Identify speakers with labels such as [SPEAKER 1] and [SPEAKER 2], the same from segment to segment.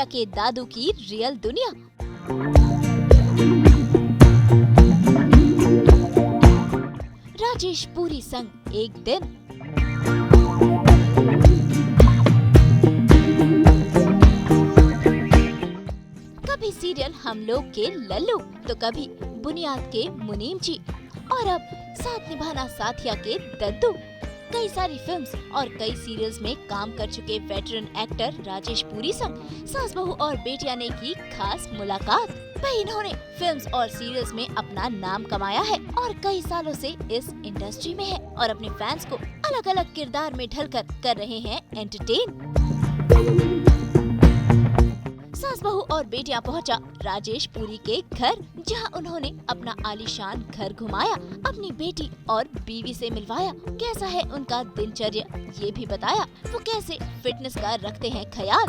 [SPEAKER 1] बेटिया के दादू की रियल दुनिया। राजेश पुरी संग एक दिन। कभी सीरियल हम लोग के लल्लू तो कभी बुनियाद के मुनीम जी और अब साथ निभाना साथिया के दद्दू। कई सारी फिल्म्स और कई सीरियल्स में काम कर चुके वेटरन एक्टर राजेश पुरी संग सास बहू और बेटिया ने की खास मुलाकात। भाई इन्होंने फिल्म्स और सीरियल्स में अपना नाम कमाया है और कई सालों से इस इंडस्ट्री में है और अपने फैंस को अलग अलग किरदार में ढलकर कर रहे हैं एंटरटेन। सास बहू और बेटियां पहुंचा राजेश पुरी के घर, जहां उन्होंने अपना आलीशान घर घुमाया, अपनी बेटी और बीवी से मिलवाया, कैसा है उनका दिनचर्या ये भी बताया, वो कैसे फिटनेस का रखते हैं ख्याल,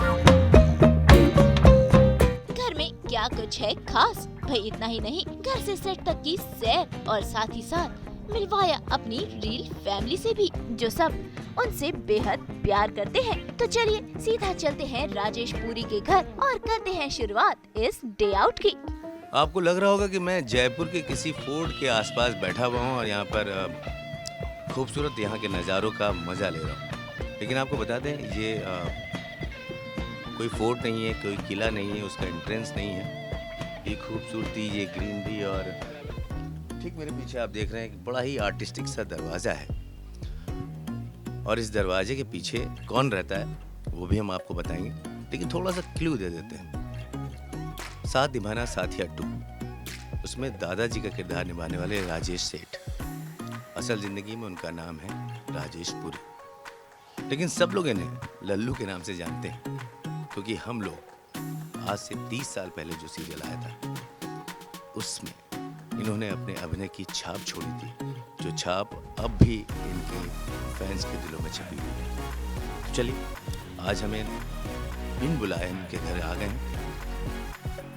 [SPEAKER 1] घर में क्या कुछ है खास। भाई इतना ही नहीं, घर से सेट तक की सैर और साथ ही साथ मिलवाया अपनी रियल फैमिली से भी, जो सब उनसे बेहद प्यार करते हैं। तो चलिए सीधा चलते हैं राजेश पुरी के घर और करते हैं शुरुआत इस डे आउट की।
[SPEAKER 2] आपको लग रहा होगा कि मैं जयपुर के किसी फोर्ट के आसपास बैठा हुआ हूँ और यहाँ पर खूबसूरत यहाँ के नज़ारों का मज़ा ले रहा हूँ, लेकिन आपको बता दें ये कोई फोर्ट नहीं है, कोई किला नहीं है, उसका एंट्रेंस नहीं है। ये खूबसूरती, ये ग्रीनरी और ठीक मेरे पीछे आप देख रहे हैं बड़ा ही आर्टिस्टिक सा दरवाज़ा है और इस दरवाजे के पीछे कौन रहता है वो भी हम आपको बताएंगे, लेकिन थोड़ा सा क्लू दे देते हैं। साथ निभाना साथिया 2, उसमें दादाजी का किरदार निभाने वाले राजेश सेठ, असल जिंदगी में उनका नाम है राजेश पुरी, लेकिन सब लोग इन्हें लल्लू के नाम से जानते हैं क्योंकि हम लोग आज से 30 साल पहले जो सीरियल आया था उसमें इन्होंने अपने अभिनय की छाप छोड़ी थी, जो छाप अब भी इनके फैंस के दिलों में छपी हुई है। तो चलिए आज हमें बिन बुलाए इनके घर आ गए हैं।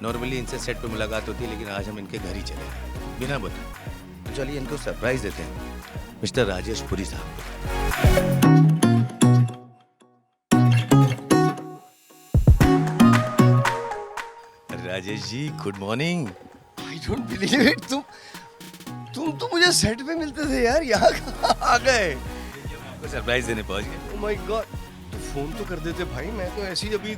[SPEAKER 2] नॉर्मली इनसे सेट पे मुलाकात होती है, लेकिन आज हम इनके घर ही चले हैं बिना बताए। तो चलिए इनको सरप्राइज देते हैं मिस्टर राजेश पुरी साहब को। Rajesh ji good morning.
[SPEAKER 3] I don't believe it. तुम तो मुझे सेट पे मिलते थे यार, यहाँ कहाँ आ गए?
[SPEAKER 2] आपको सरप्राइज देने पहुंच गए।
[SPEAKER 3] Oh my God, तो फोन तो कर देते भाई, मैं तो ऐसी अभी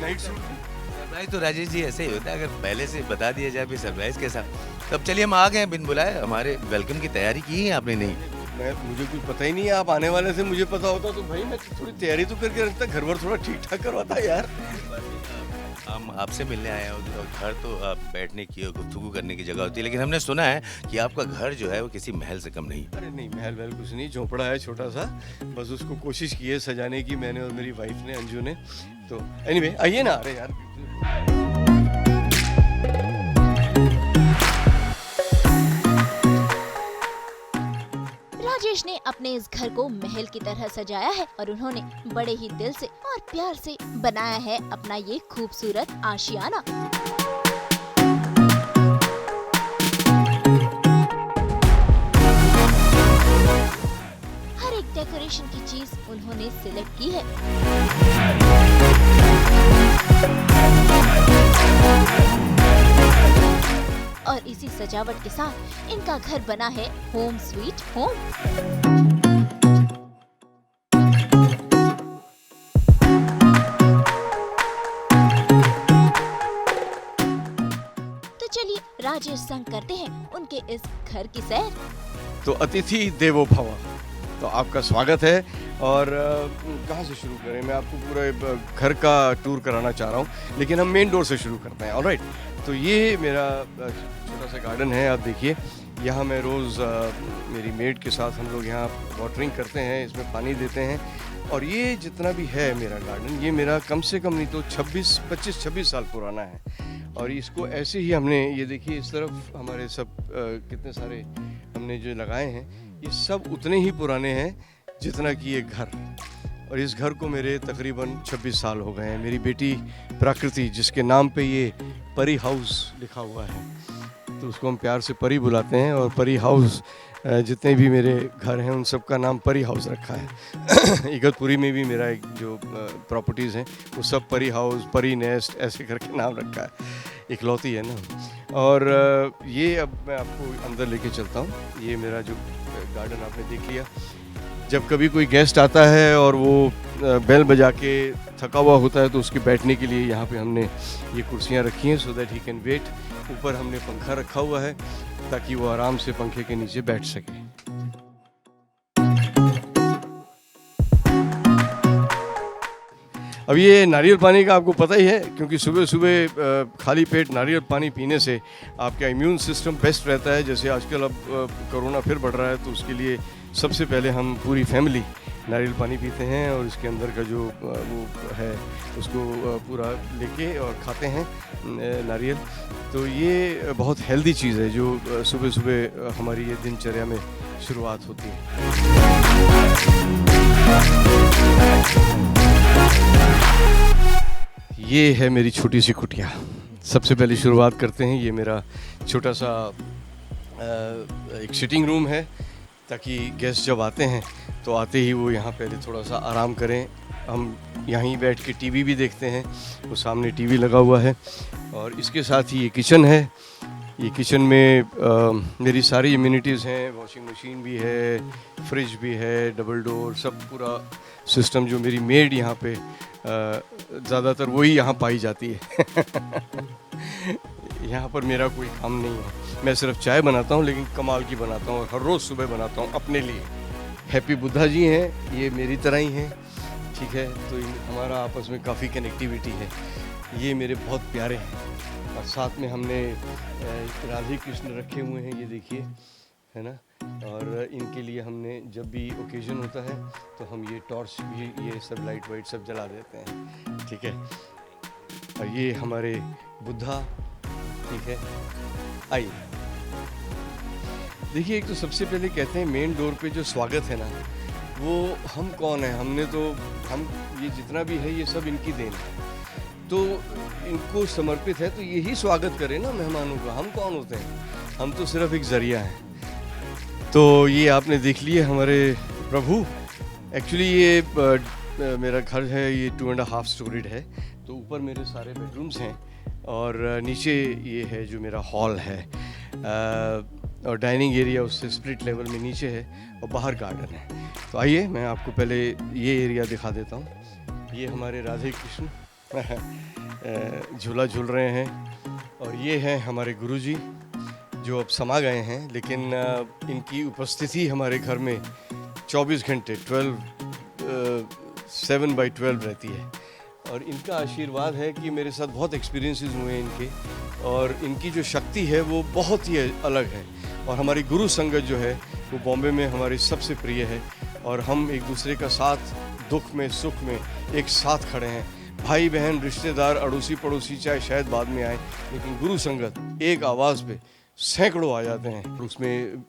[SPEAKER 3] नाइट सूट।
[SPEAKER 2] सरप्राइज तो राजेश जी ऐसे ही होता है, अगर पहले से बता दिया जाए फिर सरप्राइज कैसा। तब चलिए हम आ गए बिन बुलाए, हमारे वेलकम की तैयारी की है आपने नहीं?
[SPEAKER 3] मुझे कुछ पता ही नहीं है, आप आने वाले से मुझे पता होता तो भाई मैं थोड़ी तैयारी तो करके रखता, घर वर थोड़ा ठीक ठाक करवाता यार।
[SPEAKER 2] हम आपसे मिलने आए हैं और घर तो बैठने की और गुफ्तगू करने की जगह होती है, लेकिन हमने सुना है कि आपका घर जो है वो किसी महल से कम नहीं।
[SPEAKER 3] अरे नहीं, महल वहल कुछ नहीं, झोपड़ा है छोटा सा, बस उसको कोशिश की है सजाने की मैंने और मेरी वाइफ ने, अंजू ने। तो एनीवे आइए ना। अरे यार
[SPEAKER 1] राजेश ने अपने इस घर को महल की तरह सजाया है और उन्होंने बड़े ही दिल से और प्यार से बनाया है अपना ये खूबसूरत आशियाना। हर एक डेकोरेशन की चीज उन्होंने सिलेक्ट की है। और इसी सजावट के साथ इनका घर बना है होम स्वीट होम। तो चलिए राजेश संग करते हैं उनके इस घर की सैर।
[SPEAKER 3] तो अतिथि देवो भव, तो आपका स्वागत है। और कहाँ से शुरू करें? मैं आपको पूरा घर का टूर कराना चाह रहा हूँ, लेकिन हम मेन डोर से शुरू करते हैं। ऑलराइट, तो ये मेरा छोटा सा गार्डन है, आप देखिए। यहाँ मैं रोज़ मेरी मेड के साथ हम लोग यहाँ वाटरिंग करते हैं, इसमें पानी देते हैं। और ये जितना भी है मेरा गार्डन, ये मेरा कम से कम नहीं तो 25-26 साल पुराना है। और इसको ऐसे ही हमने, ये देखिए इस तरफ हमारे सब कितने सारे हमने जो लगाए हैं, ये सब उतने ही पुराने हैं जितना कि ये घर। और इस घर को मेरे तकरीबन 26 साल हो गए हैं। मेरी बेटी प्रकृति, जिसके नाम पे ये परी हाउस लिखा हुआ है, तो उसको हम प्यार से परी बुलाते हैं। और परी हाउस जितने भी मेरे घर हैं उन सब का नाम परी हाउस रखा है। इगतपुरी में भी मेरा एक जो प्रॉपर्टीज़ हैं वो सब परी हाउस, परी नेस्ट ऐसे करके नाम रखा है, इकलौती है ना। और ये अब मैं आपको अंदर लेके चलता हूँ। ये मेरा जो गार्डन आपने देख लिया। जब कभी कोई गेस्ट आता है और वो बेल बजा के थका हुआ होता है तो उसके बैठने के लिए यहाँ पे हमने ये कुर्सियाँ रखी हैं so that he can wait. ऊपर हमने पंखा रखा हुआ है ताकि वो आराम से पंखे के नीचे बैठ सके। अब ये नारियल पानी का आपको पता ही है, क्योंकि सुबह सुबह खाली पेट नारियल पानी पीने से आपका इम्यून सिस्टम बेस्ट रहता है। जैसे आजकल अब कोरोना फिर बढ़ रहा है तो उसके लिए सबसे पहले हम पूरी फैमिली नारियल पानी पीते हैं और इसके अंदर का जो वो है उसको पूरा लेके और खाते हैं नारियल। तो ये बहुत हेल्दी चीज़ है जो सुबह सुबह हमारी ये दिनचर्या में शुरुआत होती है। ये है मेरी छोटी सी कुटिया। सबसे पहले शुरुआत करते हैं। ये मेरा छोटा सा एक सिटिंग रूम है ताकि गेस्ट जब आते हैं तो आते ही वो यहाँ पहले थोड़ा सा आराम करें। हम यहीं बैठ के टीवी भी देखते हैं, वो सामने टीवी लगा हुआ है। और इसके साथ ही ये किचन है। ये किचन में मेरी सारी इम्यूनिटीज़ हैं, वॉशिंग मशीन भी है, फ्रिज भी है, डबल डोर, सब पूरा सिस्टम। जो मेरी मेड यहाँ पे ज़्यादातर वही यहाँ पाई जाती है। यहाँ पर मेरा कोई काम नहीं है, मैं सिर्फ चाय बनाता हूँ, लेकिन कमाल की बनाता हूँ और हर रोज़ सुबह बनाता हूँ अपने लिए। हैप्पी बुद्धा जी हैं, ये मेरी तरह ही हैं, ठीक है। तो हमारा आपस में काफ़ी कनेक्टिविटी है। ये मेरे बहुत प्यारे हैं। और साथ में हमने राधे कृष्ण रखे हुए हैं, ये देखिए, है ना। और इनके लिए हमने जब भी ओकेजन होता है तो हम ये टॉर्च भी, ये सब लाइट वाइट सब जला देते हैं, ठीक है। और ये हमारे बुद्धा, ठीक है। आइए देखिए, एक तो सबसे पहले कहते हैं मेन डोर पे जो स्वागत है ना, वो हम कौन है, हमने तो हम ये जितना भी है ये सब इनकी देन है, तो इनको समर्पित है, तो यही स्वागत करें ना मेहमानों का। हम कौन होते हैं, हम तो सिर्फ एक जरिया हैं। तो ये आपने देख लिए हमारे प्रभु। एक्चुअली ये मेरा घर है, ये 2.5 स्टोरीड है। तो ऊपर मेरे सारे बेडरूम्स हैं और नीचे ये है जो मेरा हॉल है, और डाइनिंग एरिया उससे स्प्लिट लेवल में नीचे है, और बाहर गार्डन है। तो आइए मैं आपको पहले ये एरिया दिखा देता हूँ। ये हमारे राधे कृष्ण झूला झूल रहे हैं, और ये हैं हमारे गुरुजी जो अब समा गए हैं, लेकिन इनकी उपस्थिति हमारे घर में 24 घंटे 7/12 रहती है। और इनका आशीर्वाद है कि मेरे साथ बहुत एक्सपीरियंसेस हुए हैं इनके, और इनकी जो शक्ति है वो बहुत ही अलग है। और हमारी गुरु संगत जो है वो बॉम्बे में हमारी सबसे प्रिय है, और हम एक दूसरे का साथ दुख में सुख में एक साथ खड़े हैं। भाई बहन रिश्तेदार अड़ोसी पड़ोसी चाहे शायद बाद में आए, लेकिन गुरु संगत एक आवाज़ पे सैकड़ों आ जाते हैं। उसमें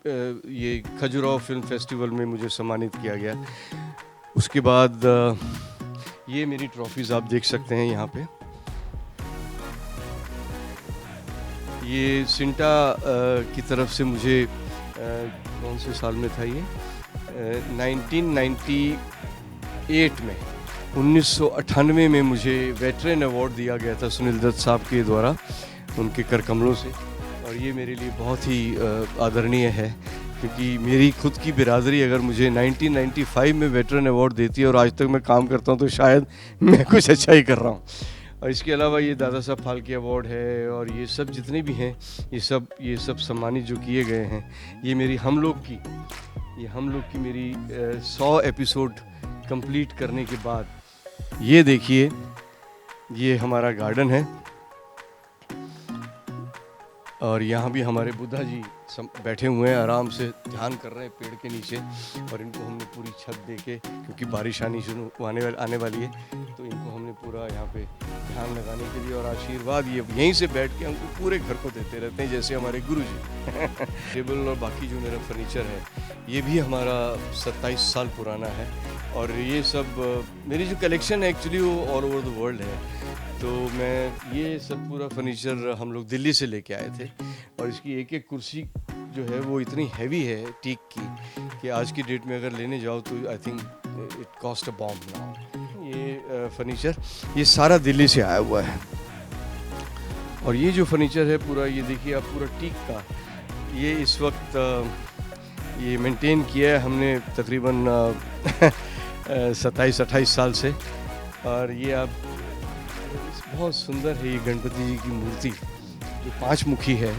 [SPEAKER 3] ये खजुराहो फिल्म फेस्टिवल में मुझे सम्मानित किया गया। उसके बाद ये मेरी ट्रॉफीज़ आप देख सकते हैं यहाँ पे। ये सिंटा की तरफ से मुझे कौन से साल में था ये, 1998 में, 1998 में मुझे वेटरन अवार्ड दिया गया था सुनील दत्त साहब के द्वारा, उनके कर कमलों से। और ये मेरे लिए बहुत ही आदरणीय है, क्योंकि मेरी खुद की बिरादरी अगर मुझे 1995 में वेटरन अवार्ड देती है और आज तक मैं काम करता हूँ, तो शायद मैं कुछ अच्छा ही कर रहा हूँ। और इसके अलावा ये दादा साहब फाल्के अवार्ड है, और ये सब जितने भी हैं, ये सब सम्मानित जो किए गए हैं, ये मेरी हम लोग की मेरी 100 एपिसोड कंप्लीट करने के बाद। ये देखिए, ये हमारा गार्डन है, और यहाँ भी हमारे बुद्धा जी बैठे हुए हैं, आराम से ध्यान कर रहे हैं पेड़ के नीचे। और इनको हमने पूरी छत दे के, क्योंकि बारिश आने वाली है, तो इनको हमने पूरा यहाँ पे ध्यान लगाने के लिए और आशीर्वाद ये यहीं से बैठ के हमको पूरे घर को देते रहते हैं, जैसे हमारे गुरुजी। टेबल और बाकी जो मेरा फर्नीचर है, ये भी हमारा 27 साल पुराना है। और ये सब मेरी जो कलेक्शन है एक्चुअली वो ऑल ओवर द वर्ल्ड है। तो मैं ये सब पूरा फर्नीचर हम लोग दिल्ली से लेके आए थे, और इसकी एक एक कुर्सी जो है वो इतनी हैवी है टीक की कि आज की डेट में अगर लेने जाओ तो I think it cost a bomb now. ये फर्नीचर ये सारा दिल्ली से आया हुआ है, और ये जो फर्नीचर है पूरा, ये देखिए आप, पूरा टीक का, ये इस वक्त ये मेंटेन किया है हमने तकरीबन 27-28 साल से। और ये आप, बहुत सुंदर है ये गणपति जी की मूर्ति जो 5 मुखी है,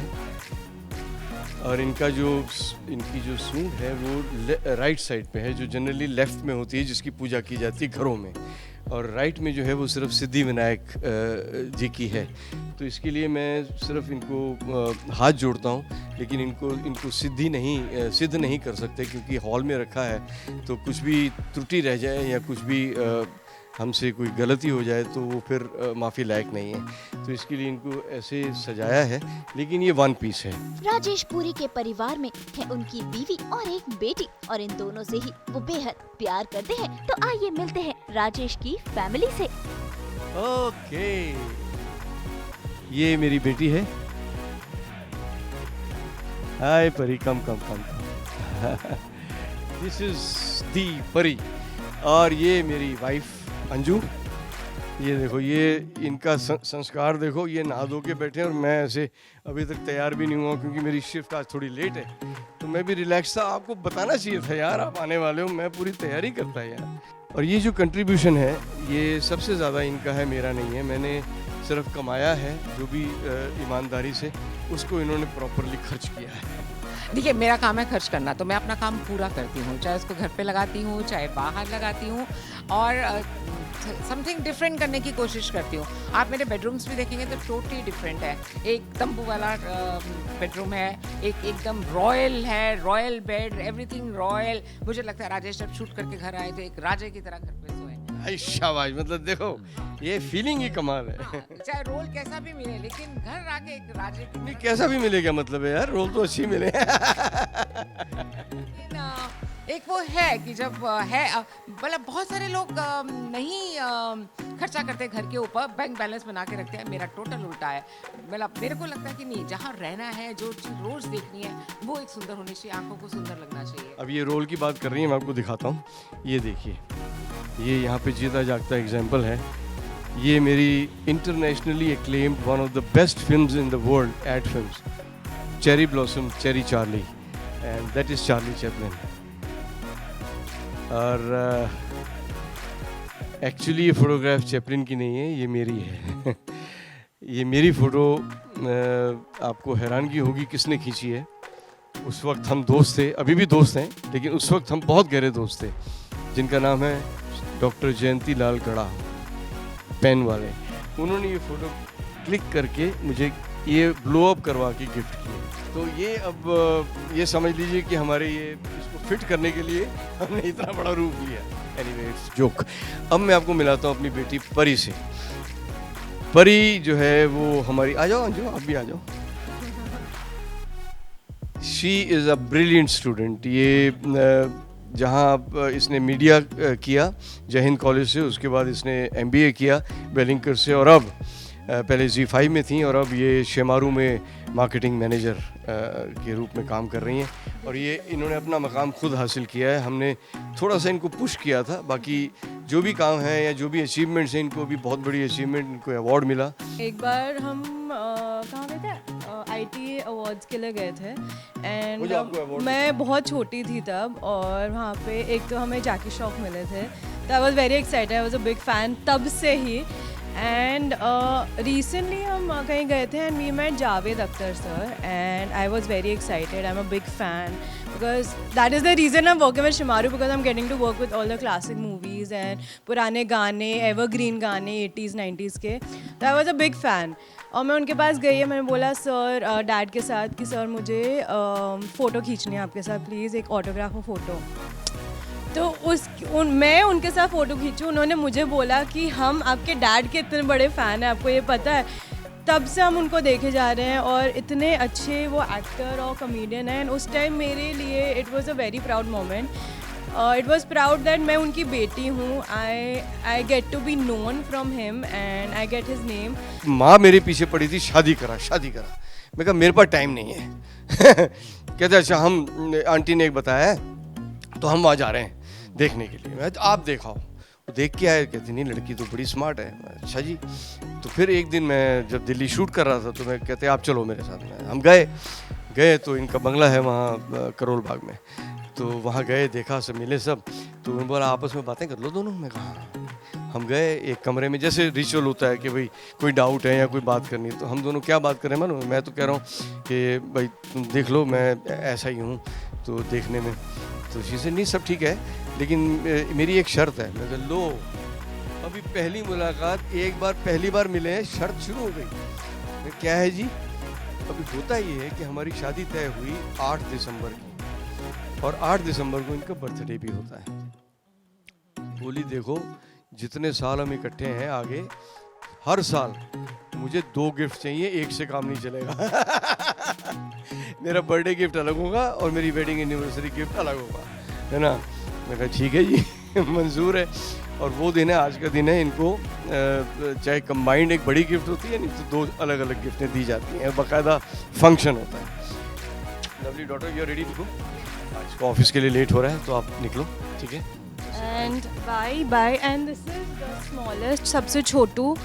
[SPEAKER 3] और इनकी जो सूंड है वो राइट साइड पे है, जो जनरली लेफ्ट में होती है जिसकी पूजा की जाती है घरों में, और राइट में जो है वो सिर्फ सिद्धि विनायक जी की है। तो इसके लिए मैं सिर्फ इनको हाथ जोड़ता हूँ, लेकिन इनको सिद्ध नहीं कर सकते, क्योंकि हॉल में रखा है तो कुछ भी त्रुटि रह जाए या कुछ भी हमसे कोई गलती हो जाए तो वो फिर माफ़ी लायक नहीं है। तो इसके लिए इनको ऐसे सजाया है, लेकिन ये 1 पीस है।
[SPEAKER 1] राजेश पुरी के परिवार में है उनकी बीवी और एक बेटी, और इन दोनों से ही वो बेहद प्यार करते हैं। तो आइए मिलते हैं राजेश की फैमिली से।
[SPEAKER 3] ओके, ये मेरी बेटी है। हाय परी, कम दिस इज दी परी। और ये मेरी वाइफ अंजू। ये देखो, ये इनका संस्कार देखो, ये नहा धो के बैठे हैं और मैं ऐसे अभी तक तैयार भी नहीं हुआ, क्योंकि मेरी शिफ्ट आज थोड़ी लेट है, तो मैं भी रिलैक्स था। आपको बताना चाहिए था यार, आप आने वाले हो, मैं पूरी तैयारी करता है यार। और ये जो कंट्रीब्यूशन है ये सबसे ज़्यादा इनका है, मेरा नहीं है। मैंने सिर्फ कमाया है, जो भी ईमानदारी से, उसको इन्होंने प्रॉपरली खर्च किया है।
[SPEAKER 4] देखिए, मेरा काम है खर्च करना, तो मैं अपना काम पूरा करती हूँ, चाहे उसको घर पे लगाती हूँ चाहे बाहर लगाती हूँ, और समथिंग डिफरेंट करने की कोशिश करती हूँ। आप मेरे बेडरूम्स भी देखेंगे तो टोटली डिफरेंट है। एक तंबू वाला बेडरूम है, एक एकदम रॉयल है, रॉयल बेड, एवरीथिंग रॉयल। मुझे लगता है राजेश जब शूट करके घर आए तो एक राजे की तरह घर पे सोए।
[SPEAKER 3] शाबाश, मतलब देखो ये फीलिंग ही कमाल है।
[SPEAKER 4] हाँ, चाहे रोल कैसा भी मिले, लेकिन घर आके एक राजे की
[SPEAKER 3] नहीं, कैसा भी मिले क्या मतलब है यार, रोल तो अच्छी मिले।
[SPEAKER 4] एक वो है कि जब है, मतलब बहुत सारे लोग नहीं खर्चा करते घर के ऊपर, बैंक बैलेंस बना के रखते हैं। मेरा टोटल उल्टा है। मतलब मेरे को लगता है कि नहीं, जहाँ रहना है, जो चीज़ रोज देखनी है, वो एक सुंदर होनी चाहिए, आंखों को सुंदर लगना चाहिए।
[SPEAKER 3] अब ये रोल की बात कर रही है, मैं आपको दिखाता हूँ। ये देखिए, ये यहाँ पे जीता जागता एग्जाम्पल है। ये मेरी internationally acclaimed one of the best films in the world, ad films, cherry blossom, cherry Charlie, and that is Charlie Chaplin. और एक्चुअली ये फोटोग्राफ चैपलिन की नहीं है, ये मेरी है। ये मेरी फ़ोटो आपको हैरानगी होगी किसने खींची है। उस वक्त हम दोस्त थे, अभी भी दोस्त हैं, लेकिन उस वक्त हम बहुत गहरे दोस्त थे, जिनका नाम है डॉक्टर जयंती लाल कड़ा, पेन वाले। उन्होंने ये फ़ोटो क्लिक करके मुझे ये ब्लो अप करवा के गिफ्ट किया। तो ये अब ये समझ लीजिए कि हमारे ये इसको फिट करने के लिए हमने इतना बड़ा रूप लिया। Anyway, it's joke. अब मैं आपको मिलाता हूँ अपनी बेटी परी से। परी जो है वो हमारी, आ जाओ अंजू, आप भी आ जाओ। She is a brilliant student. ये जहाँ इसने मीडिया किया जय हिंद कॉलेज से, उसके बाद इसने MBA किया वेलिंगकर से, और अब पहले Z5 में थी और अब ये शेमारू में मार्केटिंग मैनेजर के रूप में काम कर रही हैं। और ये इन्होंने अपना मकाम खुद हासिल किया है, हमने थोड़ा सा इनको पुश किया था। बाकी जो भी काम है या जो भी अचीवमेंट्स हैं, इनको भी बहुत बड़ी अचीवमेंट, इनको अवार्ड मिला।
[SPEAKER 5] एक बार हम कहाँ गए थे, IT अवार्ड्स के लिए गए थे, एंड मैं बहुत छोटी थी तब, और वहाँ पे एक तो हमें जैकी श्रॉफ मिले थे, तो I was very excited, I was a big fan तब से ही। एंड रिसेंटली हम कहीं गए थे and we met Javed Akhtar sir, and I was very excited, I am a big fan because that is the reason I'm working with Shimaru, because I'm getting to work with all the classic movies and पुराने गाने, evergreen गाने 80s 90s के, तो I was a big fan। और मैं उनके पास गई है, मैंने बोला सर डैड के साथ कि सर मुझे फ़ोटो खींचनी है आपके साथ, प्लीज़ एक ऑटोग्राफ और फ़ोटो। तो मैं उनके साथ फ़ोटो खींचूँ, उन्होंने मुझे बोला कि हम आपके डैड के इतने बड़े फ़ैन हैं, आपको ये पता है। तब से हम उनको देखे जा रहे हैं, और इतने अच्छे वो एक्टर और कॉमेडियन हैं। उस टाइम मेरे लिए it was a very proud moment. It was proud that मैं उनकी बेटी हूँ। I get to be known from him and I get his name.
[SPEAKER 3] माँ मेरे पीछे पड़ी थी, शादी करा। मैं कहा मेरे पास टाइम नहीं है। कहते अच्छा हम आंटी ने एक बताया है तो हम वहाँ जा रहे हैं देखने के लिए। मैं आप देखाओ, वो देख के आए, कहती नहीं लड़की तो बड़ी स्मार्ट है। अच्छा जी। तो फिर एक दिन मैं जब दिल्ली शूट कर रहा था तो मैं कहते आप चलो मेरे साथ में। हम गए तो इनका बंगला है वहाँ करोल बाग में, तो वहाँ गए, देखा, सब मिले सब। तो उन्होंने बोला आपस में बातें कर लो दोनों। मैं कहा हम गए एक कमरे में, जैसे रिचुअल होता है कि भाई कोई डाउट है या कोई बात करनी है, तो हम दोनों क्या बात करें मानो, मैं तो कह रहा हूँ कि भाई तुम देख लो मैं ऐसा ही हूँ तो देखने में, तो चीज़ें नहीं सब ठीक है लेकिन मेरी एक शर्त है। मैं कहा लो अभी पहली मुलाकात, एक बार पहली बार मिले हैं, शर्त शुरू हो गई। क्या है जी? अभी होता ये है कि हमारी शादी तय हुई 8 दिसंबर की और 8 दिसंबर को इनका बर्थडे भी होता है। बोली देखो जितने साल हम इकट्ठे हैं आगे, हर साल मुझे 2 गिफ्ट चाहिए, एक से काम नहीं चलेगा। मेरा बर्थडे गिफ्ट अलग होगा और मेरी वेडिंग एनिवर्सरी गिफ्ट अलग होगा, है ना। मैं कहा ठीक है जी मंजूर है। और वो दिन है, आज का दिन है, इनको चाहे कंबाइंड एक बड़ी गिफ्ट होती है नहीं तो 2 अलग अलग गिफ्टें दी जाती हैं, बाकायदा फंक्शन होता है। Lovely daughter you are ready to go? आज को ऑफिस के लिए लेट हो रहा है तो आप निकलो, ठीक है।
[SPEAKER 5] And bye and this is the smallest, सबसे छोटू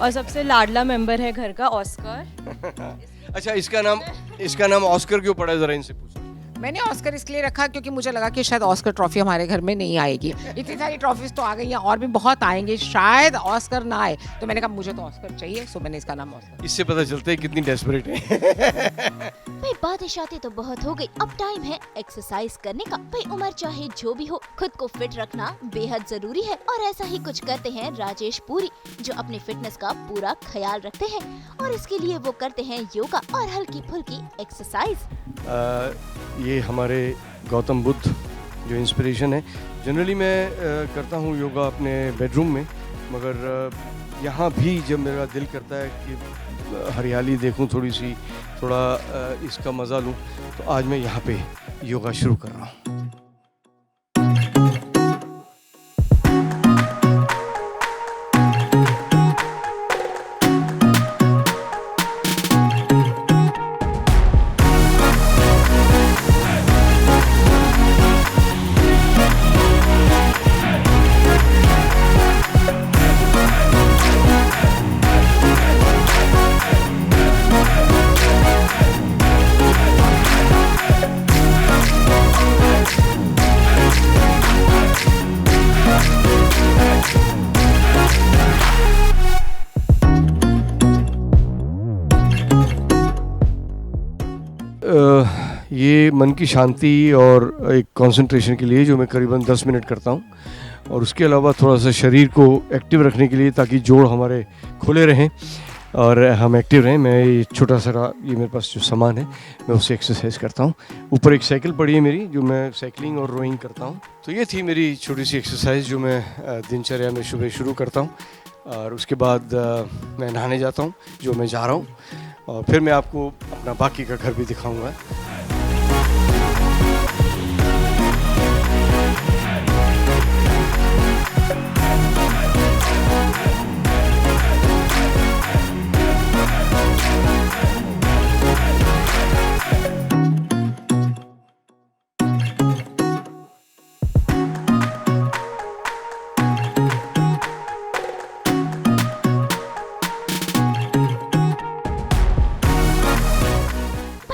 [SPEAKER 5] और सबसे लाडला मेंबर है घर का, ऑस्कर।
[SPEAKER 3] अच्छा इसका नाम ऑस्कर क्यों पड़ा है, जरा इनसे पूछो।
[SPEAKER 4] मैंने ऑस्कर इसलिए रखा क्योंकि मुझे लगा कि शायद ऑस्कर ट्रॉफी हमारे घर में नहीं आएगी। इतनी सारी ट्रॉफीज तो आ गई हैं और भी बहुत आएंगे, शायद ऑस्कर ना आए, तो मैंने कहा मुझे तो ऑस्कर चाहिए, सो मैंने इसका नाम ऑस्कर।
[SPEAKER 3] इससे पता चलता है कितनी डेस्परेट है।
[SPEAKER 1] भाई बातें शातें तो बहुत हो गई, अब टाइम है एक्सरसाइज करने का। भाई उम्र चाहे जो भी हो, खुद को फिट रखना बेहद जरूरी है और ऐसा ही कुछ करते हैं राजेश पुरी, जो अपने फिटनेस का पूरा ख्याल रखते हैं और इसके लिए वो करते हैं योगा और हल्की फुल्की एक्सरसाइज।
[SPEAKER 3] ये हमारे गौतम बुद्ध जो इंस्पिरेशन है। जनरली मैं करता हूँ योगा अपने बेडरूम में, मगर यहाँ भी जब मेरा दिल करता है कि हरियाली देखूँ थोड़ी सी, थोड़ा इसका मज़ा लूँ, तो आज मैं यहाँ पे योगा शुरू कर रहा हूँ। ये मन की शांति और एक कंसंट्रेशन के लिए जो मैं करीबन 10 मिनट करता हूँ, और उसके अलावा थोड़ा सा शरीर को एक्टिव रखने के लिए ताकि जोड़ हमारे खुले रहें और हम एक्टिव रहें। मैं ये छोटा सा ये मेरे पास जो सामान है मैं उससे एक्सरसाइज करता हूँ। ऊपर एक साइकिल पड़ी है मेरी, जो मैं साइकिलिंग और रोइंग करता हूँ। तो ये थी मेरी छोटी सी एक्सरसाइज जो मैं दिनचर्या में सुबह शुरू करता हूँ, और उसके बाद मैं नहाने जाता हूँ, जो मैं जा रहा हूँ, और फिर मैं आपको अपना बाकी का घर भी दिखाऊंगा।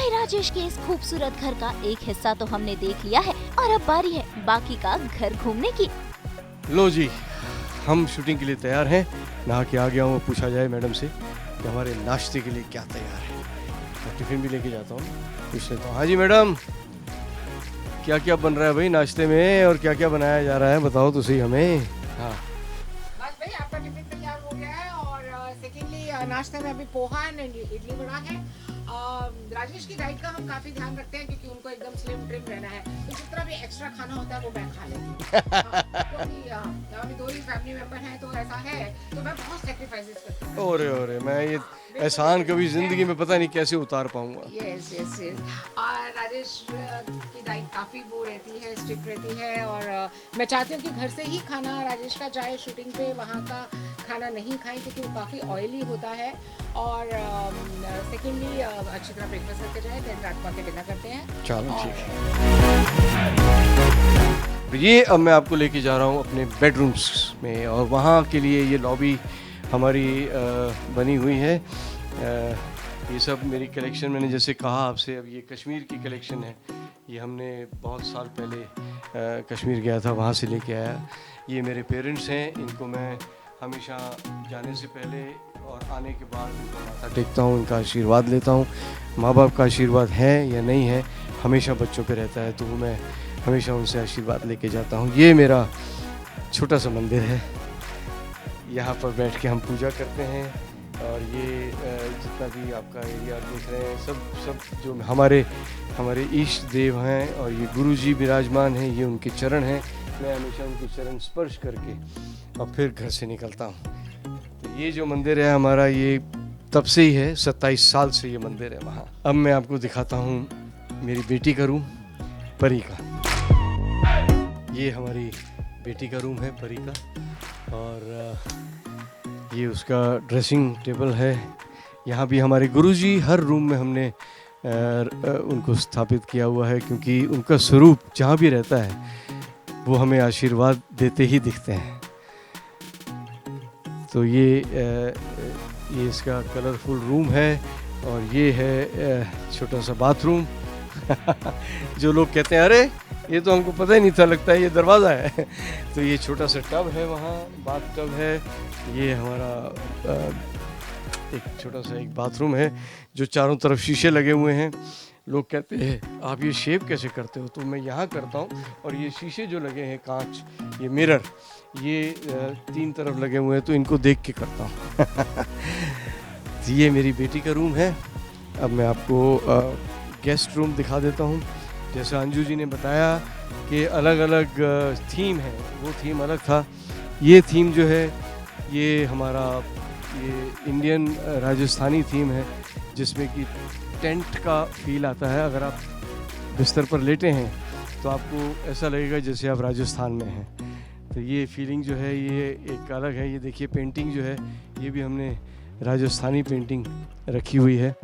[SPEAKER 1] राजेश के इस खूबसूरत घर का एक हिस्सा तो हमने देख लिया है और अब बारी है बाकी का घर घूमने की।
[SPEAKER 3] लो जी, हम शूटिंग के लिए तैयार हैं। नहा के आ गया हूँ, पूछा जाए मैडम से कि हमारे नाश्ते के लिए क्या तैयार है। और टिफिन भी लेके जाता हूँ, पूछ लेता हूँ। हाँ जी मैडम, क्या क्या बन रहा है भाई नाश्ते में, और क्या क्या बनाया जा रहा है, बताओ तो सही हमें। हाँ
[SPEAKER 4] बस भाई आपका टिफिन तैयार हो गया है, और सेकेंडली नाश्ते में अभी पोहा एंड इडली बना है। राजेश की डाइट का हम काफी ध्यान रखते हैं क्योंकि उनको एकदम स्लिम ट्रिम रहना है, तो जितना भी एक्स्ट्रा खाना होता है वो मैं खा लेती हूँ। क्योंकि अभी 2 ही फैमिली मेंबर हैं, तो ऐसा है, तो मैं बहुत सैक्रिफाइसेस करती हूँ।
[SPEAKER 3] और मैं ये एहसान कभी जिंदगी में पता नहीं कैसे उतार पाऊंगा।
[SPEAKER 4] Yes yes yes. और राजेश की डाइट काफ़ी वो रहती है, स्ट्रिक्ट रहती है, और मैं चाहती हूँ कि घर से ही खाना राजेश का जाए शूटिंग पे, वहाँ का खाना नहीं खाएं क्योंकि वो काफ़ी ऑयली होता है। और सेकेंडली अच्छी तरह ब्रेकफास्ट करके जाएं, देन रात को आके डिनर करते हैं।
[SPEAKER 3] चलो ठीक है। ये अब मैं आपको लेके जा रहा हूँ अपने बेडरूम्स में, और वहाँ के लिए ये लॉबी हमारी बनी हुई है। ये सब मेरी कलेक्शन, मैंने जैसे कहा आपसे, अब ये कश्मीर की कलेक्शन है। ये हमने बहुत साल पहले कश्मीर गया था, वहाँ से लेके आया। ये मेरे पेरेंट्स हैं, इनको मैं हमेशा जाने से पहले और आने के बाद इनको माथा टेकता हूँ, इनका आशीर्वाद लेता हूँ। माँ बाप का आशीर्वाद है या नहीं है, हमेशा बच्चों पे रहता है, तो वो मैं हमेशा उनसे आशीर्वाद लेके जाता हूँ। ये मेरा छोटा सा मंदिर है, यहाँ पर बैठ के हम पूजा करते हैं। और ये जितना भी आपका एरिया देख रहे हैं, सब जो हमारे इष्ट देव हैं, और ये गुरुजी विराजमान हैं, ये उनके चरण हैं। मैं हमेशा उनके चरण स्पर्श करके और फिर घर से निकलता हूँ। तो ये जो मंदिर है हमारा, ये तब से ही है, 27 साल से ये मंदिर है वहाँ। अब मैं आपको दिखाता हूँ मेरी बेटी का रूम, परी का। ये हमारी बेटी का रूम है, परी का, और ये उसका ड्रेसिंग टेबल है। यहाँ भी हमारे गुरुजी हर रूम में हमने उनको स्थापित किया हुआ है, क्योंकि उनका स्वरूप जहाँ भी रहता है वो हमें आशीर्वाद देते ही दिखते हैं। तो ये इसका कलरफुल रूम है, और ये है छोटा सा बाथरूम। जो लोग कहते हैं अरे ये तो हमको पता ही नहीं था, लगता है ये दरवाज़ा है। तो ये छोटा सा टब है, वहाँ बाथ टब है। ये हमारा एक छोटा सा एक बाथरूम है, जो चारों तरफ शीशे लगे हुए हैं। लोग कहते हैं आप ये शेव कैसे करते हो, तो मैं यहाँ करता हूँ। और ये शीशे जो लगे हैं, कांच, ये मिरर, ये 3 तरफ लगे हुए हैं, तो इनको देख के करता हूँ। तो ये मेरी बेटी का रूम है। अब मैं आपको गेस्ट रूम दिखा देता हूँ। जैसा अंजू जी ने बताया कि अलग अलग थीम है, वो थीम अलग था। ये थीम जो है, ये हमारा ये इंडियन राजस्थानी थीम है, जिसमें कि टेंट का फील आता है। अगर आप बिस्तर पर लेटे हैं तो आपको ऐसा लगेगा जैसे आप राजस्थान में हैं। तो ये फीलिंग जो है, ये एक अलग है। ये देखिए पेंटिंग जो है, ये भी हमने राजस्थानी पेंटिंग रखी हुई है।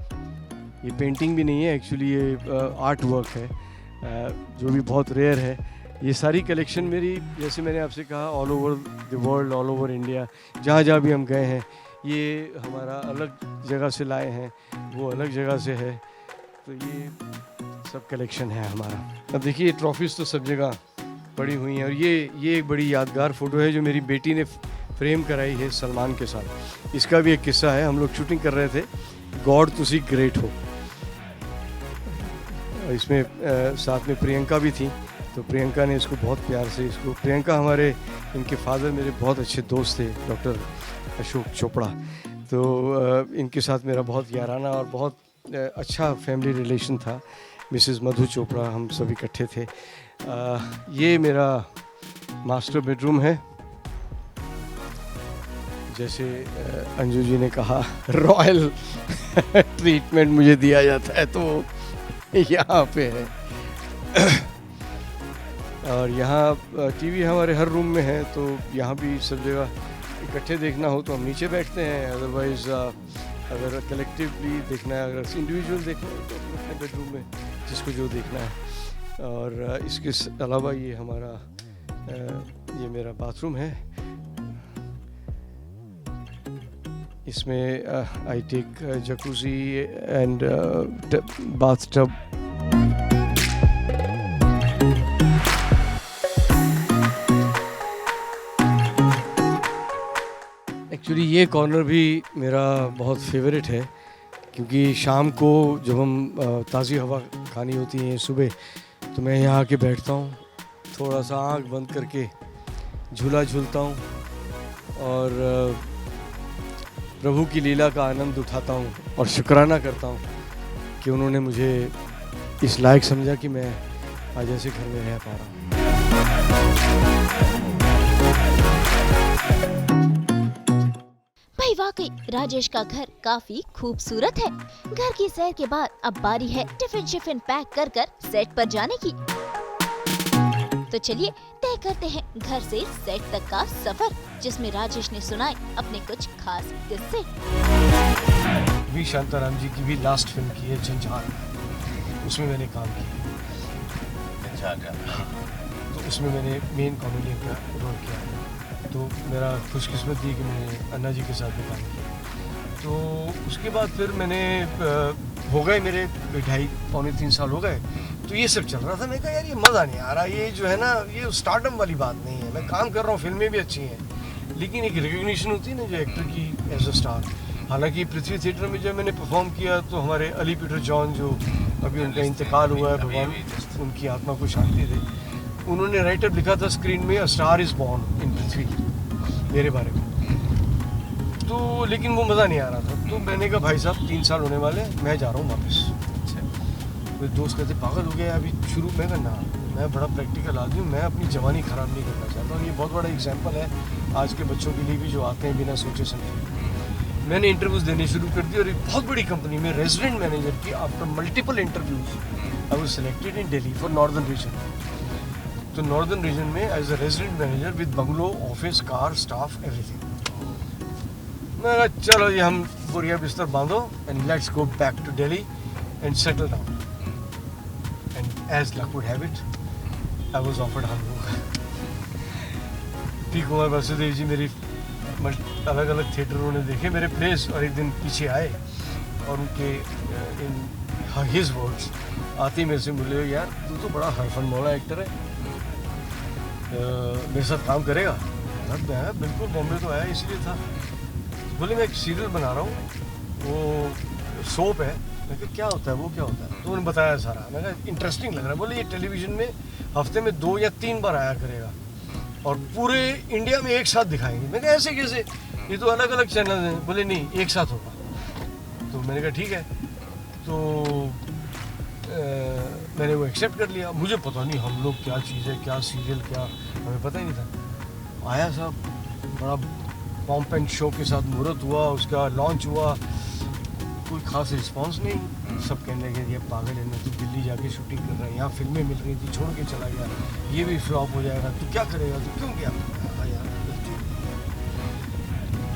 [SPEAKER 3] ये पेंटिंग भी नहीं है एक्चुअली, ये आर्ट वर्क है, जो भी बहुत रेयर है। ये सारी कलेक्शन मेरी, जैसे मैंने आपसे कहा, all over the world, all over India, जहाँ जहाँ भी हम गए हैं, ये हमारा अलग जगह से लाए हैं, वो अलग जगह से है। तो ये सब कलेक्शन है हमारा। अब देखिए ट्रॉफीज़ तो सब जगह पड़ी हुई हैं। और ये एक बड़ी यादगार फ़ोटो है जो मेरी बेटी ने फ्रेम कराई है सलमान के साथ। इसका भी एक किस्सा है। हम लोग शूटिंग कर रहे थे, गॉड तुसी ग्रेट हो। इसमें साथ में प्रियंका भी थी, तो प्रियंका ने इसको बहुत प्यार से, इसको, प्रियंका हमारे, इनके फादर मेरे बहुत अच्छे दोस्त थे, डॉक्टर अशोक चोपड़ा। तो इनके साथ मेरा बहुत याराना और बहुत अच्छा फैमिली रिलेशन था। मिसेस मधु चोपड़ा, हम सब इकट्ठे थे। ये मेरा मास्टर बेडरूम है। जैसे अंजू जी ने कहा, रॉयल ट्रीटमेंट मुझे दिया जाता है, तो यहाँ पे है। और यहाँ टीवी हमारे हर रूम में है, तो यहाँ भी सब जगह इकट्ठे देखना हो तो हम नीचे बैठते हैं। अदरवाइज़ अगर कलेक्टिवली देखना है, अगर इंडिविजुअल देखना है तो अपने बेडरूम में जिसको जो देखना है। और इसके अलावा ये हमारा ये मेरा बाथरूम है। इसमें I take jacuzzi and bathtub. Actually ये कॉर्नर भी मेरा बहुत फेवरेट है, क्योंकि शाम को जब हम ताज़ी हवा खानी होती है सुबह, तो मैं यहाँ आके बैठता हूँ, थोड़ा सा आँख बंद करके झूला झूलता हूँ और प्रभु की लीला का आनंद उठाता हूँ और शुक्राना करता हूँ कि उन्होंने मुझे इस लायक समझा कि मैं आज ऐसे घर में रह पा रहा हूँ।
[SPEAKER 1] भाई वाकई राजेश का घर काफी खूबसूरत है। घर की सैर के बाद अब बारी है टिफिन शिफिन पैक कर कर सेट पर जाने की। तो चलिए तय करते हैं घर से सेट तक का सफर, जिसमें राजेश ने सुनाए अपने कुछ खास किस्से।
[SPEAKER 6] वी शांताराम जी की भी लास्ट फिल्म की है जंजाल, उसमें मैंने काम किया।
[SPEAKER 2] अच्छा क्या?
[SPEAKER 6] तो उसमें मैंने मेन कॉमेडियन का रोल किया है। तो मेरा खुशकिस्मती कि मैंने अन्ना जी के साथ भी काम किया। तो उसके बाद फिर मैंने हो गए मेरे 2.5-3 साल हो गए, तो ये सब चल रहा था। मैं कहा यार ये मज़ा नहीं आ रहा, ये जो है ना ये स्टार्टअप वाली बात नहीं है। मैं काम कर रहा हूँ, फिल्में भी अच्छी हैं, लेकिन एक रिकग्निशन होती है ना जो एक्टर की एज अ स्टार। हालांकि पृथ्वी थिएटर में जब मैंने परफॉर्म किया तो हमारे अली पीटर जॉन जो अभी उनका इंतकाल हुआ है, भगवान उनकी आत्मा को शांति दे, उन्होंने राइटर लिखा था स्क्रीन में, a star is born in Prithvi, मेरे बारे में। तो लेकिन वो मज़ा नहीं आ रहा था, तो मैंने कहा भाई साहब 3 साल होने वाले, मैं जा रहा हूँ वापस। तो दोस्त कहते पागल हो गया अभी शुरू। मैं कहा ना, मैं बड़ा प्रैक्टिकल आदमी हूँ, मैं अपनी जवानी ख़राब नहीं करना चाहता। और ये बहुत बड़ा एग्जाम्पल है आज के बच्चों के लिए भी जो आते हैं बिना सोचे समझे। मैंने इंटरव्यूज़ देने शुरू कर दिए और एक बहुत बड़ी कंपनी में रेजिडेंट मैनेजर की after multiple interviews I was selected in Delhi for northern region. तो नॉर्दर्न रीजन में as a resident manager with bungalow, office, car, staff, everything. मैं कहा चलो ये हम बोरिया बिस्तर बांधो and let's go back to Delhi and settle down. And as luck would have it I was offered हमलोग। पी कुमार वासुदेव जी मेरी अलग अलग थिएटरों ने देखे मेरे प्लेस, और एक दिन पीछे आए और उनके इन हिज वर्ड्स आते मेरे से बोले यार तू तो बड़ा हरफन मौला एक्टर है, मेरे साथ काम करेगा? मैं बिल्कुल, बॉम्बे तो आया इसलिए था। बोले मैं एक सीरियल बना रहा हूँ, वो सोप है। मैं कहा क्या होता है, वो क्या होता है? तो उन्होंने बताया सारा। मैं कहा इंटरेस्टिंग लग रहा है। बोले ये टेलीविजन में हफ्ते में 2 या 3 बार आया करेगा और पूरे इंडिया में एक साथ दिखाएंगे। मैं कहा ऐसे कैसे, ये तो अलग अलग चैनल हैं। बोले नहीं, एक साथ होगा। तो मैंने कहा ठीक है। तो मैंने वो एक्सेप्ट कर लिया। मुझे पता नहीं हम लोग क्या चीज़ है, क्या सीरियल, क्या, हमें पता ही नहीं था। आया साहब, बड़ा पॉम्प एंड शो के साथ मुहूर्त हुआ, उसका लॉन्च हुआ, कोई खास रिस्पांस नहीं। सब कहने लगे ये पागल है ना, तू दिल्ली जाके शूटिंग कर रहा है, यहाँ फिल्में मिल रही थी, छोड़ के चला गया, ये भी फ्लॉप हो जाएगा, तू क्या करेगा, तू क्यों क्या करेगा यार।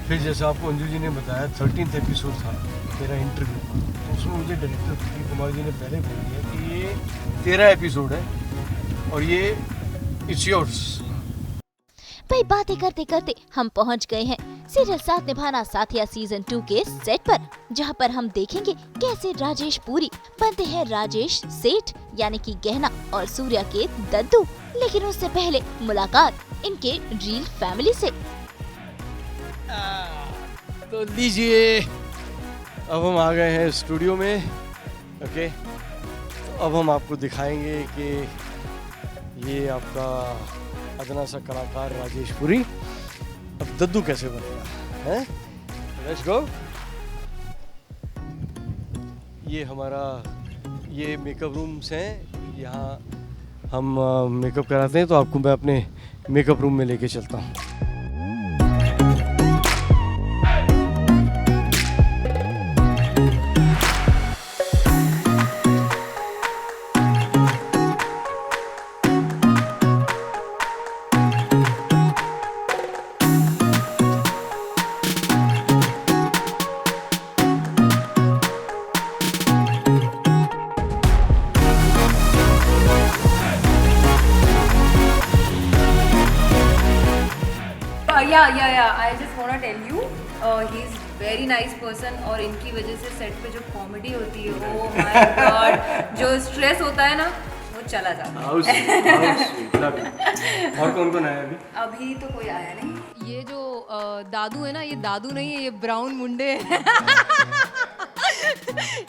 [SPEAKER 6] फिर जैसा आपको अंजू जी ने बताया 13th एपिसोड था मेरा इंटरव्यू, तो उसमें मुझे डायरेक्टर पी कुमार जी ने पहले बोल दिया कि ये 13 एपिसोड है और ये इट्स योर्स।
[SPEAKER 1] भाई बातें करते करते हम पहुंच गए हैं सीरियल साथ निभाना साथिया सीजन 2 के सेट पर, जहां पर हम देखेंगे कैसे राजेश पुरी बनते हैं राजेश सेठ यानी कि गहना और सूर्या के दद्दू। लेकिन उससे पहले मुलाकात इनके रियल फैमिली से।
[SPEAKER 3] तो लीजिए, अब हम आ गए हैं स्टूडियो में। ओके, तो अब हम आपको दिखाएंगे कि ये आपका अदना सा कलाकार राजेश पुरी अब दद्दू कैसे बनेगा, हैं? Let's go. ये हमारा ये मेकअप रूम्स हैं, यहाँ हम मेकअप कराते हैं। तो आपको मैं अपने मेकअप रूम में लेके चलता हूँ।
[SPEAKER 7] yeah. I just wanna tell you, he's very nice person और इनकी वजह से सेट पे जो कॉमेडी होती है, oh my god, जो स्ट्रेस होता है ना वो चला जाता है।
[SPEAKER 3] और कौन कौन आया अभी?
[SPEAKER 7] अभी तो कोई आया नहीं।
[SPEAKER 5] ये जो दादू है ना, ये दादू नहीं है, ये ब्राउन मुंडे है।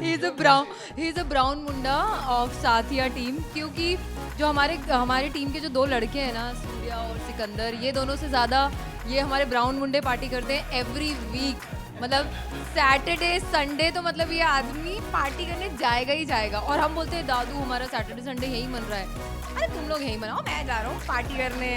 [SPEAKER 5] He is a brown Munda of Saathiya team, क्योंकि जो हमारे टीम के जो 2 लड़के हैं ना, सूर्या और सिकंदर, ये दोनों से ज़्यादा ये हमारे ब्राउन मुंडे पार्टी करते हैं एवरी वीक। मतलब सैटरडे संडे तो मतलब ये आदमी पार्टी करने जाएगा ही जाएगा। और हम बोलते हैं दादू हमारा सैटरडे संडे यही मन रहा है। अरे तुम लोग यही मनाओ, मैं जा रहा हूँ पार्टी करने।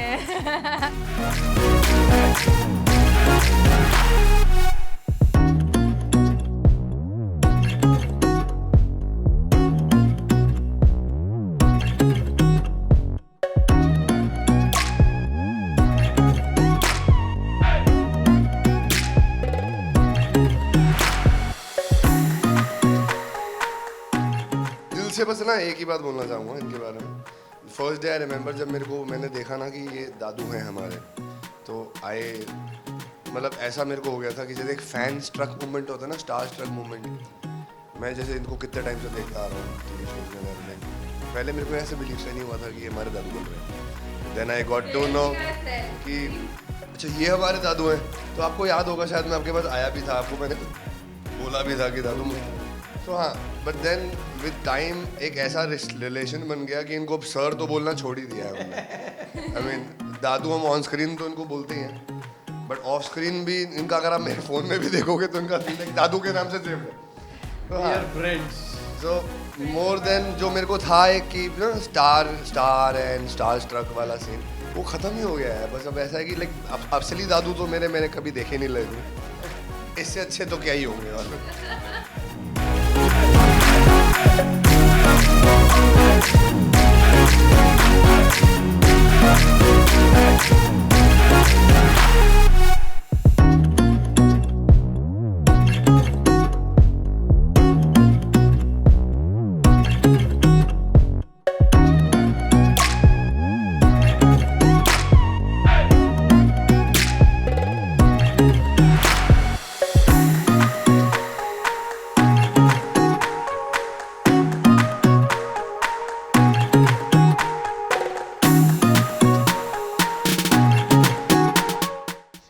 [SPEAKER 8] से बस ना एक ही बात बोलना चाहूँगा इनके बारे में। फर्स्ट डे आई रिमेंबर जब मैंने देखा ना कि ये दादू हैं हमारे, तो मतलब ऐसा मेरे को हो गया था कि जैसे एक फैन स्ट्रक मूवमेंट होता है ना, स्टार स्ट्रक मूवमेंट। मैं जैसे इनको कितने टाइम से देखता आ रहा हूँ टीवी शोज में, पहले मेरे को ऐसे बिलीव से नहीं हुआ था कि ये हमारे दादू बन रहे हैं। Then I got to know कि अच्छा ये हमारे दादू हैं। तो आपको याद होगा शायद मैं आपके पास आया भी था, आपको मैंने बोला भी था कि दादू तो हाँ, बट देन विद टाइम एक ऐसा रिलेशन बन गया कि इनको अब सर तो बोलना छोड़ ही दिया है हमने। आई मीन दादू हम ऑन स्क्रीन तो इनको बोलते ही हैं, बट ऑफ स्क्रीन भी इनका अगर आप मेरे फ़ोन में भी देखोगे तो इनका दादू के नाम से सेव है। तो हाँ, सो मोर देन जो मेरे को था एक कि ना स्टार एंड स्टार स्ट्रक वाला सीन वो ख़त्म ही हो गया है। बस अब ऐसा है कि लाइक असली दादू तो मैंने कभी देखे नहीं लगे, इससे अच्छे तो क्या ही होंगे। और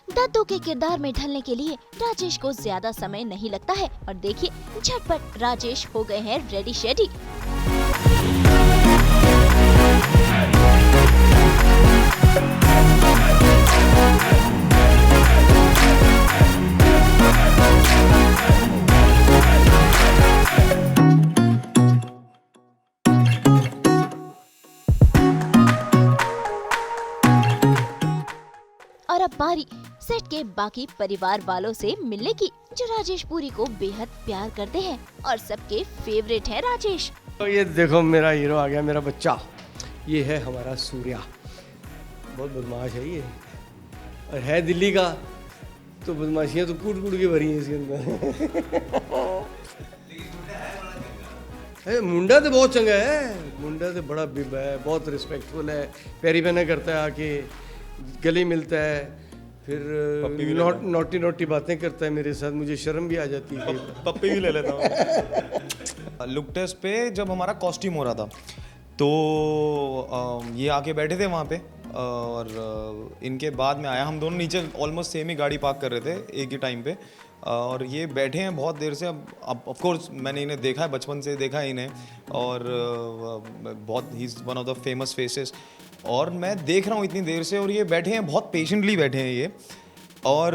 [SPEAKER 1] दद्दू के किरदार में ढलने के लिए राजेश को ज्यादा समय नहीं लगता है और देखिए झटपट राजेश हो गए हैं रेडी शेडी। और अब बारी सेट के बाकी परिवार वालों से मिलने की, जो राजेश पुरी को बेहद प्यार करते हैं और सबके फेवरेट हैं राजेश।
[SPEAKER 6] तो ये देखो मेरा हीरो आ गया, मेरा बच्चा। ये है हमारा सूर्या, बहुत बदमाश है ये, और है दिल्ली का, तो बदमाशियाँ तो कूट कूट के भरी हैं इसके अंदर। मुंडा तो बहुत चंगा है, मुंडा तो बड़ा बिब है, बहुत रिस्पेक्टफुल है, पैरी पैना करता है, आके गले मिलता है, फिर नोटी नोटी बातें करता है मेरे साथ, मुझे शर्म भी आ जाती है।
[SPEAKER 9] पप्पी भी ले लेता हूँ। लुक टेस्ट पे जब हमारा कॉस्ट्यूम हो रहा था तो ये आके बैठे थे वहाँ पे, और इनके बाद में आया। हम दोनों नीचे ऑलमोस्ट सेम ही गाड़ी पार्क कर रहे थे एक ही टाइम पे, और ये बैठे हैं बहुत देर से। अब ऑफ कोर्स मैंने इन्हें देखा है, बचपन से देखा है इन्हें, और बहुत ही one of the famous faces, और मैं देख रहा हूँ इतनी देर से, और ये बैठे हैं, बहुत पेशेंटली बैठे हैं ये। और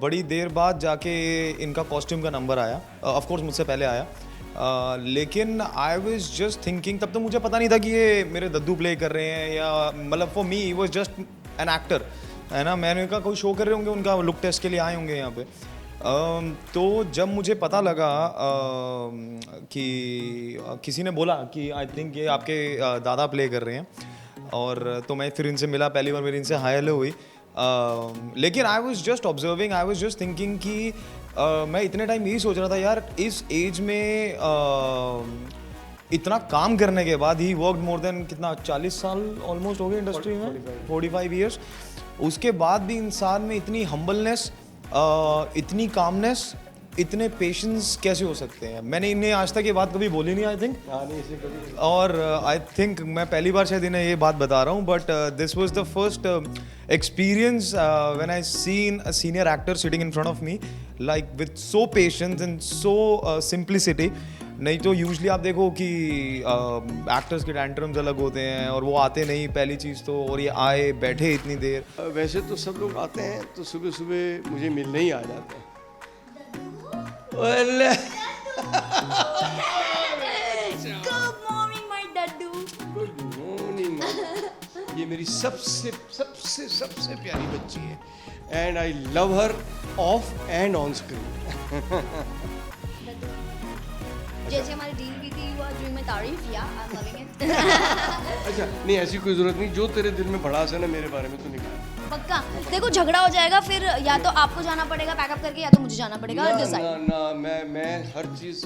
[SPEAKER 9] बड़ी देर बाद जाके इनका कॉस्ट्यूम का नंबर आया, ऑफ कोर्स मुझसे पहले आया, लेकिन आई वाज जस्ट थिंकिंग, तब तो मुझे पता नहीं था कि ये मेरे दद्दू प्ले कर रहे हैं, या मतलब for me he was just an actor, है ना। मैंने कहा कोई शो कर रहे होंगे उनका, लुक टेस्ट के लिए आए होंगे यहाँ पे। तो जब मुझे पता लगा कि किसी ने बोला कि आई थिंक ये आपके दादा प्ले कर रहे हैं, और तो मैं फिर इनसे मिला, पहली बार मेरी इनसे हाय हेलो हुई। लेकिन I was just observing, I was just thinking कि मैं इतने टाइम यही सोच रहा था यार, इस एज में इतना काम करने के बाद, ही वर्कड मोर देन कितना 40 साल ऑलमोस्ट हो गए इंडस्ट्री में, 45 ईयर्स। उसके बाद भी इंसान में इतनी हम्बलनेस, इतनी कामनेस, इतने पेशेंस कैसे हो सकते हैं। मैंने इन्हें आज तक ये बात कभी बोली नहीं, आई थिंक, और आई थिंक मैं पहली बार शायद इन्हें ये बात बता रहा हूँ, but this was the first experience when I seen a senior actor sitting in front of me, like with so patience and so simplicity. नहीं तो यूजली आप देखो कि एक्टर्स के टैंट्रम्स अलग होते हैं, और वो आते नहीं पहली चीज़ तो, और ये आए बैठे इतनी देर।
[SPEAKER 6] वैसे तो सब लोग आते हैं तो सुबह सुबह मुझे मिलने ही आ जाते हैं। Good morning. ये मेरी सबसे सबसे सबसे प्यारी बच्ची है, and I love her of and on screen.
[SPEAKER 10] जैसे हमारी डील की थी, यू आर डूइंग माय तारीफ, या आई एम लविंग इट।
[SPEAKER 6] अच्छा नहीं, ऐसी कोई जरूरत नहीं, जो तेरे दिल में भड़ास है ना मेरे बारे में तो निकाल।
[SPEAKER 10] पक्का देखो, झगड़ा हो जाएगा फिर, या तो आपको जाना पड़ेगा पैकअप करके, या तो मुझे जाना पड़ेगा।
[SPEAKER 6] ना, ना, ना, मैं हर चीज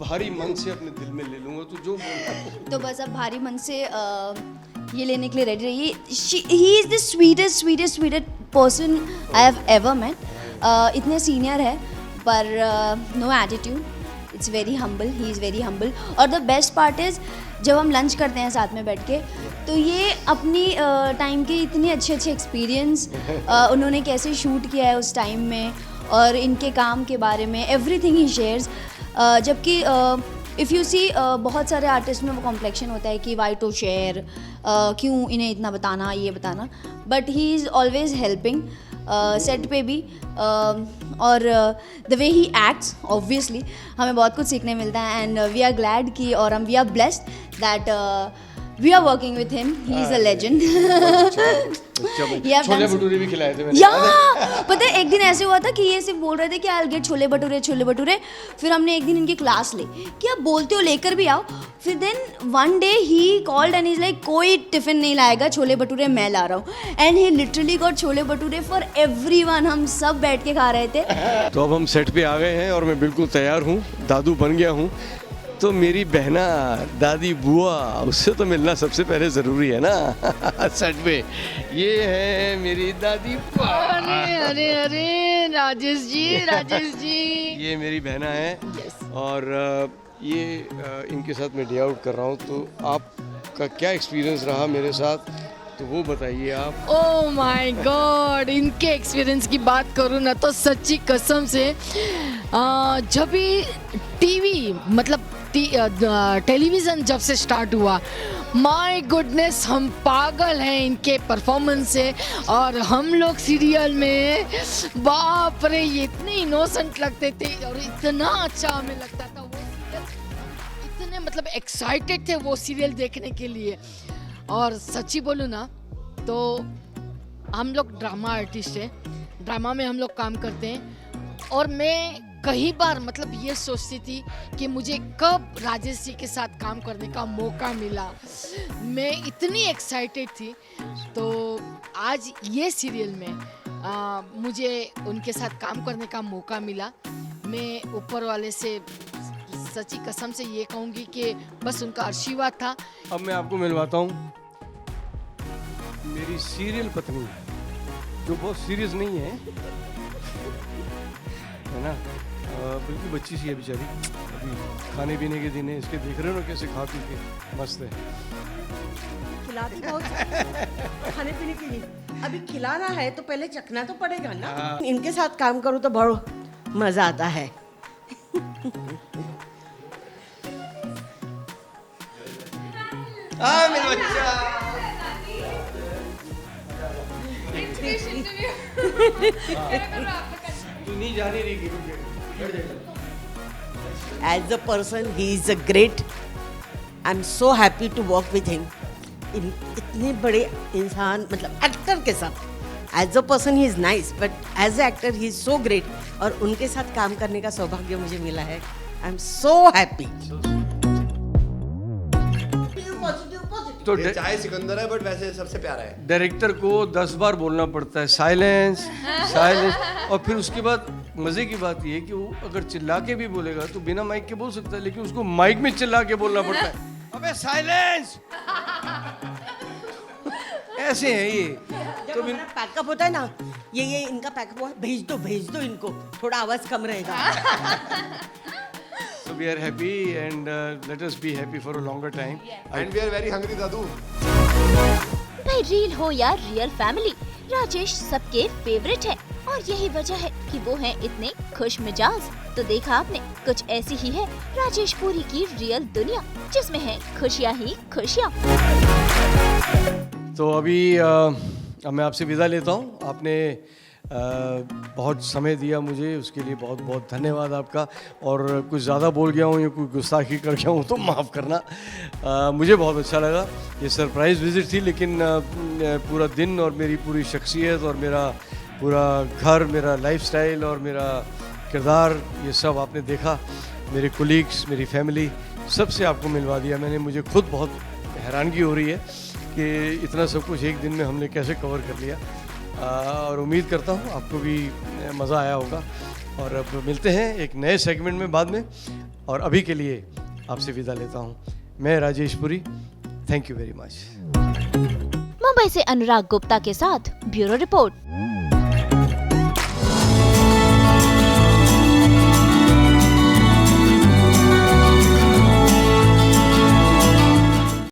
[SPEAKER 3] भारी मन से अपने दिल में ले लूँगा, तो जो बोलना
[SPEAKER 10] तो बस अब भारी मन से ये लेने के लिए रेडी रहिए. He is the sweetest person I have ever met. इतने सीनियर है पर no attitude. It's very humble. He is very humble. और द बेस्ट पार्ट इज़ जब हम लंच करते हैं साथ में बैठ के, तो ये अपनी टाइम के इतने अच्छे एक्सपीरियंस उन्होंने कैसे शूट किया है उस टाइम में, और इनके काम के बारे में एवरीथिंग ही शेयर्स. जबकि इफ़ यू सी बहुत सारे आर्टिस्ट में वो कॉम्प्लेक्शन होता है कि वाई टू शेयर, क्यों इन्हें इतना बताना, ये बताना. But he is always helping set पे भी. और the way he acts, obviously हमें बहुत कुछ सीखने मिलता है. एंड वी आर ग्लैड कि, और हम we are blessed that we are working with him. He is a legend.
[SPEAKER 3] छोले भटूरे भी खिलाए थे मैंने.
[SPEAKER 10] या पता है एक दिन ऐसे हुआ था कि ये सिर्फ बोल रहे थे कि आई गेट छोले भटूरे. फिर हमने एक दिन इनकी क्लास ली कि आप बोलते हो लेकर भी आओ. फिर then one day he called and is like कोई टिफिन नहीं लाएगा, छोले भटूरे मैं ला रहा हूँ. And he literally got chole bhature for everyone. हम सब बैठ के खा रहे थे.
[SPEAKER 3] तो अब हम सेट पे आ गए हैं और मैं बिल्कुल तैयार हूँ, दादू बन गया हूँ. तो मेरी बहना, दादी, बुआ, उससे तो मिलना सबसे पहले ज़रूरी है ना. सेट पे ये है मेरी दादी बुआ.
[SPEAKER 11] अरे राजेश जी
[SPEAKER 3] ये मेरी बहना है. और ये इनके साथ मैं डे आउट कर रहा हूँ. तो आपका क्या एक्सपीरियंस रहा मेरे साथ, तो वो बताइए आप.
[SPEAKER 11] ओह माय गॉड, इनके एक्सपीरियंस की बात करूँ ना तो सच्ची कसम से जब भी टीवी मतलब टेलीविज़न जब से स्टार्ट हुआ, माय गुडनेस हम पागल हैं इनके परफॉर्मेंस से. और हम लोग सीरियल में बाप रे ये इतने इनोसेंट लगते थे और इतना अच्छा हमें लगता था. वो इतने मतलब एक्साइटेड थे वो सीरियल देखने के लिए. और सच्ची बोलूँ ना तो हम लोग ड्रामा आर्टिस्ट हैं, ड्रामा में हम लोग काम करते हैं. और मैं कई बार मतलब ये सोचती थी कि मुझे कब राजेश जी के साथ काम करने का मौका मिला. मैं इतनी एक्साइटेड थी. तो आज ये सीरियल में मुझे उनके साथ काम करने का मौका मिला. मैं ऊपर वाले से सच्ची कसम से ये कहूँगी कि बस उनका आशीर्वाद था.
[SPEAKER 3] अब मैं आपको मिलवाता हूँ मेरी सीरियल पत्नी, जो बहुत सीरियस नहीं है ना. बिल्कुल बच्ची सी है बेचारी. अभी खाने पीने के दिन है इसके, देख रहे हो ना कैसे खा पी के मस्त है.
[SPEAKER 12] खिलाती बहुत खाने पीने के लिए. अभी खिलाना है तो पहले चखना तो पड़ेगा ना. इनके साथ काम करूँ तो बहुत मजा आता है.
[SPEAKER 3] मेरा बच्चा. तू नहीं जाने रही.
[SPEAKER 12] As a person, he is a great. I'm so happy to work with him. इतने बड़े इंसान मतलब एक्टर के साथ. As a person, he is nice, but as an actor, he is so great. और उनके साथ काम करने का सौभाग्य मुझे मिला है. I'm so happy.
[SPEAKER 8] तो चाहे सिकंदर है बट वैसे सबसे प्यारा है.
[SPEAKER 3] डायरेक्टर को 10 बार बोलना पड़ता है साइलेंस साइलेंस. और फिर उसके बाद मज़े की बात ये है कि वो अगर चिल्ला के भी बोलेगा तो बिना माइक के बोल सकता है, लेकिन उसको माइक में चिल्ला के बोलना पड़ता है. अबे साइलेंस. ऐसे है ये.
[SPEAKER 12] तो मेरा पैकअप होता है ना, ये इनका पैकअप हुआ, भेज दो इनको, थोड़ा आवाज कम रहेगा.
[SPEAKER 3] So we are happy and let us be happy for a longer time.
[SPEAKER 8] And we are very hungry, दादू.
[SPEAKER 1] भाई रील हो या रियल फैमिली, राजेश सबके फेवरेट है. और यही वजह है कि वो हैं इतने खुश मिजाज. तो देखा आपने, कुछ ऐसी ही है राजेश पुरी की रियल दुनिया, जिसमें है खुशियाँ ही खुशियाँ.
[SPEAKER 3] तो अभी अब मैं आपसे विदा लेता हूँ. आपने बहुत समय दिया मुझे, उसके लिए बहुत बहुत धन्यवाद आपका. और कुछ ज़्यादा बोल गया हूँ या कोई गुस्ताखी कर गया हूँ तो माफ़ करना. मुझे बहुत अच्छा लगा. ये सरप्राइज़ विज़िट थी, लेकिन पूरा दिन और मेरी पूरी शख्सियत और मेरा पूरा घर, मेरा लाइफस्टाइल और मेरा किरदार, ये सब आपने देखा. मेरे कोलीग्स, मेरी फैमिली, सबसे आपको मिलवा दिया मैंने. मुझे खुद बहुत हैरानगी हो रही है कि इतना सब कुछ एक दिन में हमने कैसे कवर कर लिया. और उम्मीद करता हूँ आपको भी मज़ा आया होगा. और अब मिलते हैं एक नए सेगमेंट में बाद में.
[SPEAKER 6] और अभी के लिए आपसे विदा लेता हूँ। मैं Rajesh Puri, thank you very much.
[SPEAKER 1] Mumbai से अनुराग गुप्ता के साथ ब्यूरो रिपोर्ट।